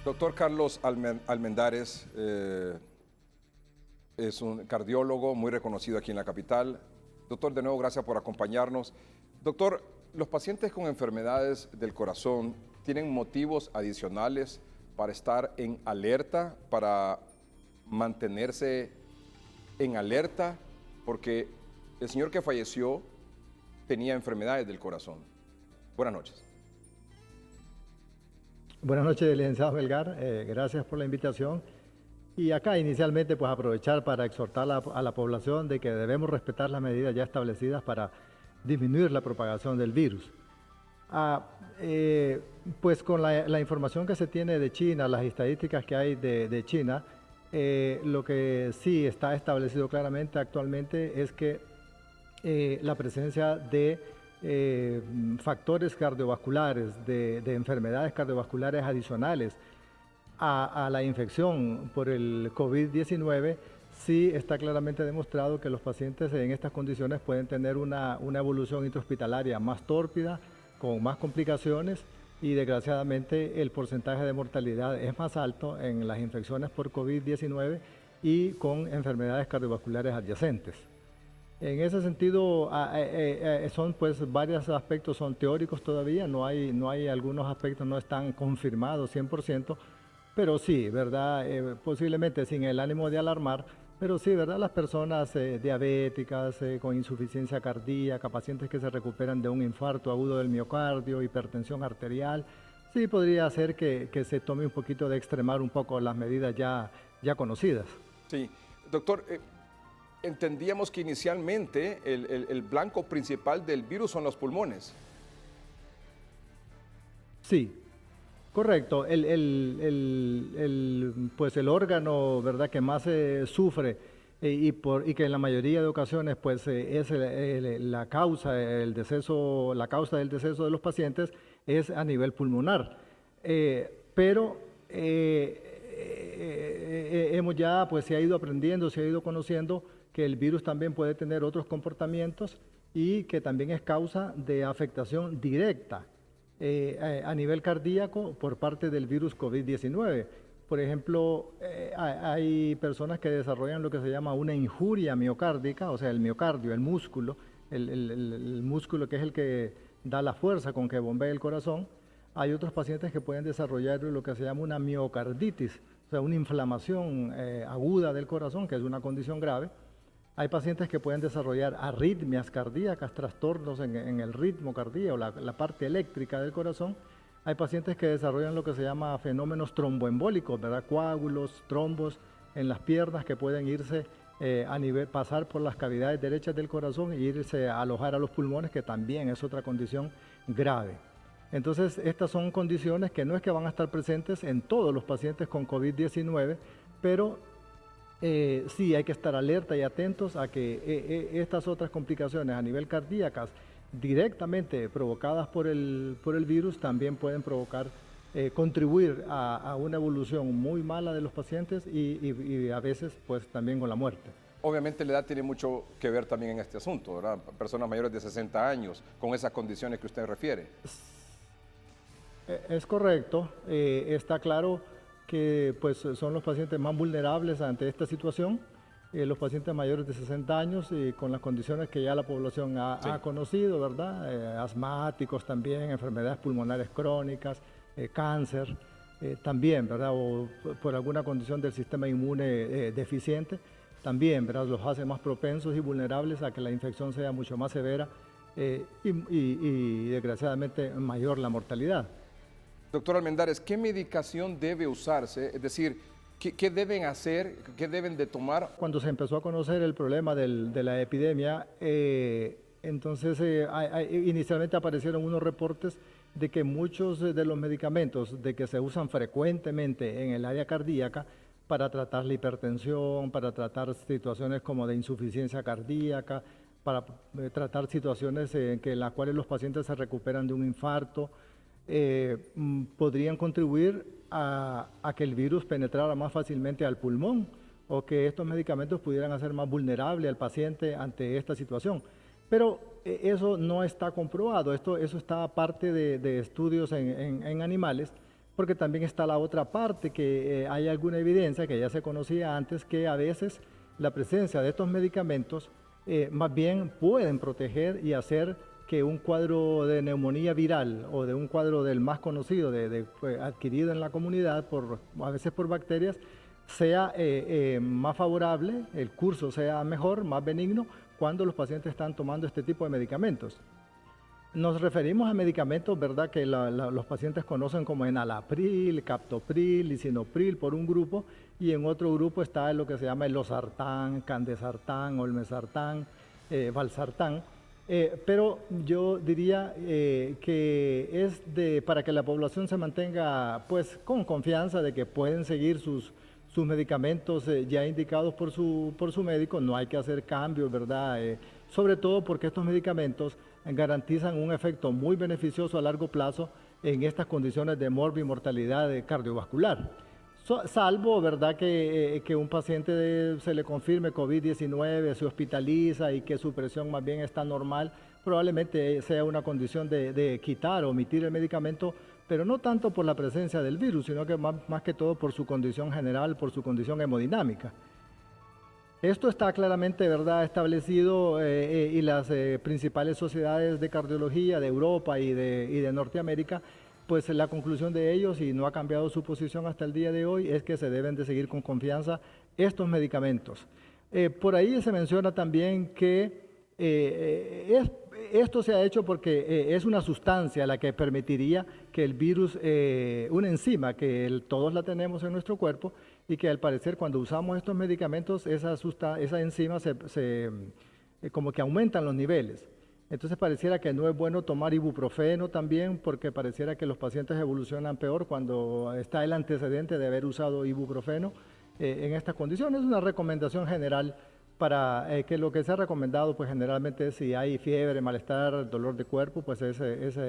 Doctor Carlos Almendares es un cardiólogo muy reconocido aquí en la capital. Doctor, de nuevo, gracias por acompañarnos. Doctor, los pacientes con enfermedades del corazón tienen motivos adicionales para estar en alerta, para mantenerse en alerta, porque el señor que falleció tenía enfermedades del corazón. Buenas noches. Buenas noches, licenciado Melgar. Gracias por la invitación. Y acá inicialmente pues aprovechar para exhortar a la población de que debemos respetar las medidas ya establecidas para disminuir la propagación del virus. Pues con la información que se tiene de China, las estadísticas que hay de China, lo que sí está establecido claramente actualmente es que la presencia de factores cardiovasculares, de enfermedades cardiovasculares adicionales a la infección por el COVID-19, sí está claramente demostrado que los pacientes en estas condiciones pueden tener una evolución intrahospitalaria más tórpida, con más complicaciones, y desgraciadamente el porcentaje de mortalidad es más alto en las infecciones por COVID-19 y con enfermedades cardiovasculares adyacentes. En ese sentido, son pues varios aspectos, son teóricos todavía, no hay algunos aspectos, no están confirmados 100%, pero sí, ¿verdad? Posiblemente sin el ánimo de alarmar, pero sí, ¿verdad? Las personas diabéticas, con insuficiencia cardíaca, pacientes que se recuperan de un infarto agudo del miocardio, hipertensión arterial, sí podría ser que se tome un poquito de extremar un poco las medidas ya conocidas. Sí, doctor, entendíamos que inicialmente el blanco principal del virus son los pulmones. Sí, correcto. Pues el órgano, ¿verdad?, que más sufre y que en la mayoría de ocasiones pues, es la causa del deceso de los pacientes es a nivel pulmonar. Pero hemos ya, pues se ha ido aprendiendo, se ha ido conociendo que el virus también puede tener otros comportamientos y que también es causa de afectación directa a nivel cardíaco por parte del virus COVID-19. Por ejemplo, hay personas que desarrollan lo que se llama una injuria miocárdica, o sea, el miocardio, el músculo, el músculo que es el que da la fuerza con que bombea el corazón. Hay otros pacientes que pueden desarrollar lo que se llama una miocarditis, o sea, una inflamación aguda del corazón, que es una condición grave. Hay pacientes que pueden desarrollar arritmias cardíacas, trastornos en el ritmo cardíaco, la parte eléctrica del corazón. Hay pacientes que desarrollan lo que se llama fenómenos tromboembólicos, ¿verdad? Coágulos, trombos en las piernas que pueden irse pasar por las cavidades derechas del corazón e irse a alojar a los pulmones, que también es otra condición grave. Entonces, estas son condiciones que no es que van a estar presentes en todos los pacientes con COVID-19, pero sí hay que estar alerta y atentos a que estas otras complicaciones a nivel cardíacas directamente provocadas por el virus también pueden contribuir a una evolución muy mala de los pacientes y a veces pues también con la muerte. Obviamente la edad tiene mucho que ver también en este asunto, ¿verdad? Personas mayores de 60 años con esas condiciones que usted refiere. Es correcto, está claro que pues, son los pacientes más vulnerables ante esta situación, los pacientes mayores de 60 años y con las condiciones que ya la población ha conocido, ¿verdad? Asmáticos también, enfermedades pulmonares crónicas, cáncer también, ¿verdad? O por alguna condición del sistema inmune deficiente, también, ¿verdad? Los hace más propensos y vulnerables a que la infección sea mucho más severa y desgraciadamente mayor la mortalidad. Doctor Almendares, ¿qué medicación debe usarse? Es decir, ¿qué deben hacer, qué deben de tomar? Cuando se empezó a conocer el problema de la epidemia, entonces inicialmente aparecieron unos reportes de que muchos de los medicamentos de que se usan frecuentemente en el área cardíaca para tratar la hipertensión, para tratar situaciones como de insuficiencia cardíaca, para tratar situaciones en las cuales los pacientes se recuperan de un infarto, podrían contribuir a que el virus penetrara más fácilmente al pulmón o que estos medicamentos pudieran hacer más vulnerable al paciente ante esta situación. Pero eso no está comprobado, eso está parte de estudios en animales, porque también está la otra parte, que hay alguna evidencia que ya se conocía antes, que a veces la presencia de estos medicamentos más bien pueden proteger y hacer que un cuadro de neumonía viral o de un cuadro del más conocido, pues, adquirido en la comunidad, a veces por bacterias, sea más favorable, el curso sea mejor, más benigno, cuando los pacientes están tomando este tipo de medicamentos. Nos referimos a medicamentos, ¿verdad?, que los pacientes conocen como enalapril, captopril, lisinopril por un grupo, y en otro grupo está lo que se llama el losartán, candesartán, olmesartán, valsartán. Pero yo diría que es para que la población se mantenga pues con confianza de que pueden seguir sus medicamentos ya indicados por su médico, no hay que hacer cambios, ¿verdad? Sobre todo porque estos medicamentos garantizan un efecto muy beneficioso a largo plazo en estas condiciones de morbimortalidad cardiovascular. Salvo, ¿verdad?, que un paciente se le confirme COVID-19, se hospitaliza y que su presión más bien está normal, probablemente sea una condición de quitar o omitir el medicamento, pero no tanto por la presencia del virus, sino que más que todo por su condición general, por su condición hemodinámica. Esto está claramente, ¿verdad?, establecido y las principales sociedades de cardiología de Europa y de Norteamérica, pues la conclusión de ellos, y no ha cambiado su posición hasta el día de hoy, es que se deben de seguir con confianza estos medicamentos. Por ahí se menciona también que esto se ha hecho porque es una sustancia la que permitiría que el virus, una enzima que todos la tenemos en nuestro cuerpo, y que al parecer cuando usamos estos medicamentos, esa enzima como que aumentan los niveles. Entonces pareciera que no es bueno tomar ibuprofeno también, porque pareciera que los pacientes evolucionan peor cuando está el antecedente de haber usado ibuprofeno en estas condiciones. Es una recomendación general para que lo que se ha recomendado, pues generalmente si hay fiebre, malestar, dolor de cuerpo, pues es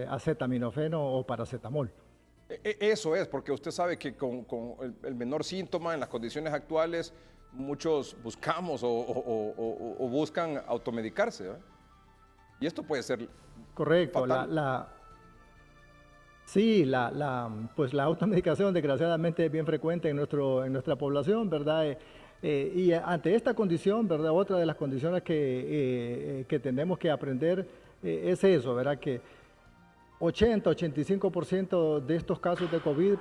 acetaminofeno o paracetamol. Eso es, porque usted sabe que con el menor síntoma en las condiciones actuales, muchos buscamos o buscan automedicarse, ¿verdad? Y esto puede ser correcto. fatal. Sí, pues la automedicación desgraciadamente es bien frecuente en nuestra población, ¿verdad? Y ante esta condición, ¿verdad?, otra de las condiciones que tenemos que aprender es eso, ¿verdad?, que 80-85% de estos casos de COVID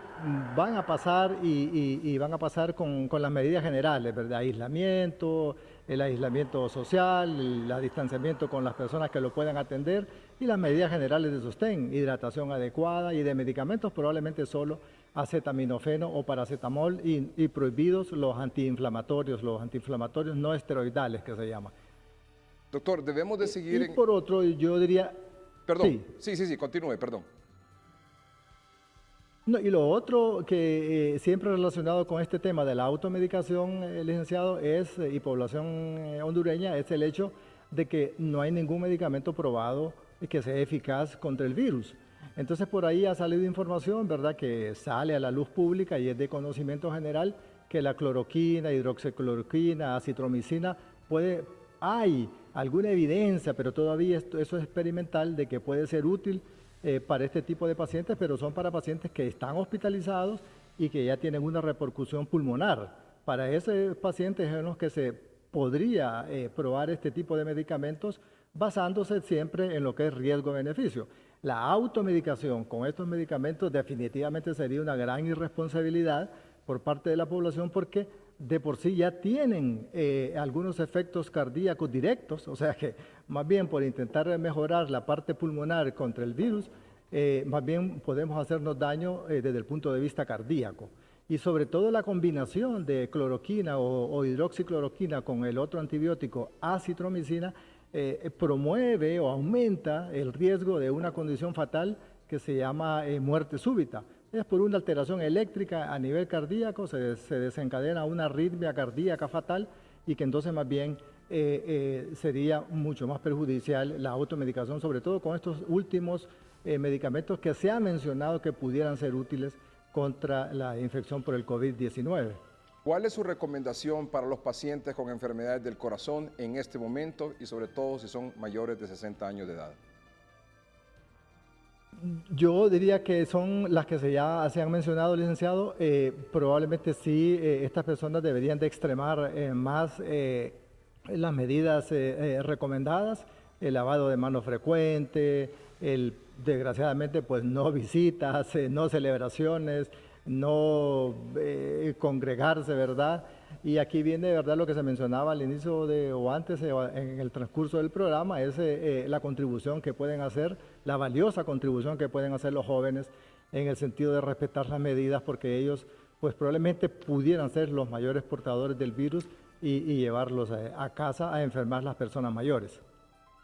van a pasar y van a pasar con las medidas generales, ¿verdad? Aislamiento, el aislamiento social, el distanciamiento con las personas que lo puedan atender y las medidas generales de sostén, hidratación adecuada, y de medicamentos probablemente solo acetaminofeno o paracetamol, y prohibidos los antiinflamatorios no esteroidales que se llaman. Doctor, debemos de seguir y por otro, yo diría... Perdón, sí, continúe, perdón. No, y lo otro que siempre relacionado con este tema de la automedicación, licenciado, y población hondureña, es el hecho de que no hay ningún medicamento probado que sea eficaz contra el virus. Entonces por ahí ha salido información, ¿verdad?, que sale a la luz pública y es de conocimiento general que la cloroquina, hidroxicloroquina, acitromicina, hay alguna evidencia, pero todavía eso es experimental, de que puede ser útil para este tipo de pacientes, pero son para pacientes que están hospitalizados y que ya tienen una repercusión pulmonar. Para esos pacientes en los que se podría probar este tipo de medicamentos, basándose siempre en lo que es riesgo-beneficio. La automedicación con estos medicamentos definitivamente sería una gran irresponsabilidad por parte de la población, porque de por sí ya tienen algunos efectos cardíacos directos, o sea que más bien por intentar mejorar la parte pulmonar contra el virus, más bien podemos hacernos daño desde el punto de vista cardíaco. Y sobre todo la combinación de cloroquina o hidroxicloroquina con el otro antibiótico, acitromicina, promueve o aumenta el riesgo de una condición fatal que se llama muerte súbita. Es por una alteración eléctrica a nivel cardíaco, se desencadena una arritmia cardíaca fatal, y que entonces más bien sería mucho más perjudicial la automedicación, sobre todo con estos últimos medicamentos que se ha mencionado que pudieran ser útiles contra la infección por el COVID-19. ¿Cuál es su recomendación para los pacientes con enfermedades del corazón en este momento, y sobre todo si son mayores de 60 años de edad? Yo diría que son las que ya se han mencionado, licenciado. Probablemente sí, estas personas deberían de extremar más las medidas recomendadas, el lavado de manos frecuente, desgraciadamente, pues no visitas, no celebraciones, no congregarse, ¿verdad? Y aquí viene, ¿verdad?, lo que se mencionaba al inicio o antes en el transcurso del programa, es la contribución que pueden hacer, la valiosa contribución que pueden hacer los jóvenes en el sentido de respetar las medidas, porque ellos, pues probablemente pudieran ser los mayores portadores del virus y llevarlos a casa a enfermar las personas mayores.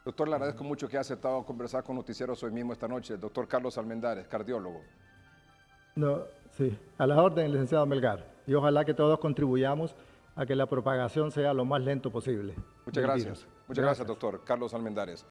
Doctor, le agradezco mucho que haya aceptado conversar con Noticieros hoy mismo esta noche. El doctor Carlos Almendares, cardiólogo. No, sí, a la orden, licenciado Melgar. Y ojalá que todos contribuyamos a que la propagación sea lo más lento posible. Muchas gracias. Muchas gracias, doctor Carlos Almendares.